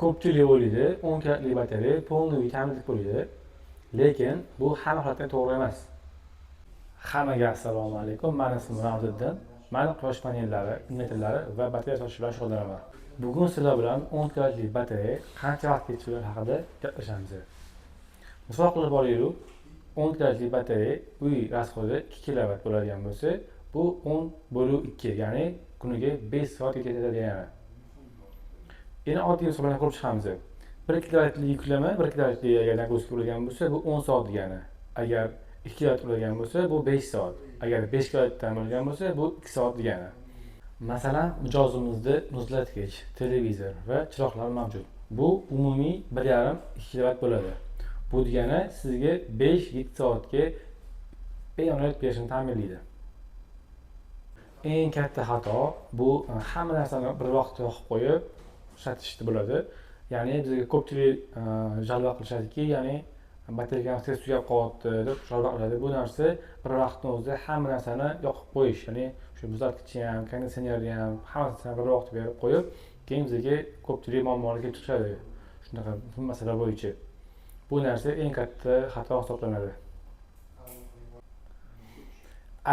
Ko'pchilik o'ylaydi 10 kilovatlik batareya полный ta'minlik bo'ladi. Lekin bu hamma holatda to'g'ri emas. Hammaga assalomu alaykum. Men ismim Ramziddin. Men quyosh panellari, invertorlari va batareya sotish bilan shug'ullanaman. Bugun sizlar bilan 10 kilovatlik batareya qancha vaqt ketishini haqida gaplashamiz. Misol qilib olaylik, 10 kilovatlik batareya uy rasxodi 2 kilovat bo'ladigan bo'lsa, bu 10/2, ya'ni kuniga 5 soat ketadi degani. Endi oddiy hisob bilan ko'rib chiqamiz. 1 kilovatlik yuklama 1 kilovatlik agar nagruzka bo'lgan bo'lsa, bu 10 soat degani. Agar 2 kilovat bo'lgan bo'lsa, bu 5 soat. Agar 5 kilovatdan bo'lgan bo'lsa, bu 2 soat degani. Masalan, mijozimizda muzlatgich, televizor va chiroqlar mavjud. Bu umumiy 1,5-2 kilovat bo'ladi. Bu degani sizga 5-7 soatga bemalol berishini ta'minlaydi. Eng katta xato bu hamma narsani bir vaqtda yoqib qo'yib ishlatishda bo'ladi. Ya'ni bizga ko'pchilik jalba qilishadiki, ya'ni batareyaga tez tugab qolyapti deb jalba qiladi. Bu narsa bir vaqtning o'zida hamma narsani yoqib qo'yish, ya'ni shu muzlatgichni ham, konditsionerni ham hammasini bir vaqtda berib qo'yib, keyin bizga ko'pchilik muammolar kelib chiqadi. Shunaqa masala bo'yicha. Bu narsa eng katta xato hisoblanadi.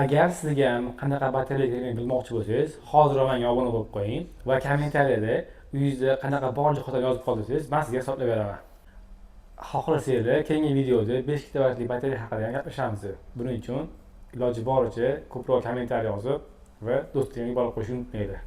Agar sizga ham qanaqa batareya kerakligini bilmoqchi bo'lsangiz, hozir menga obuna bo'lib qo'ying va kommentariyada uyingizda qanaqa bor jihatlarni yozib qoldirsangiz, men sizga hisoblab beraman. Xohlasanglar, keyingi videoda 5 kilovatlik batareya haqida gaplashamiz. Buning uchun iloji boricha ko'proq kommentariy yozib va do'stingizga borib qo'yishni unutmanglar.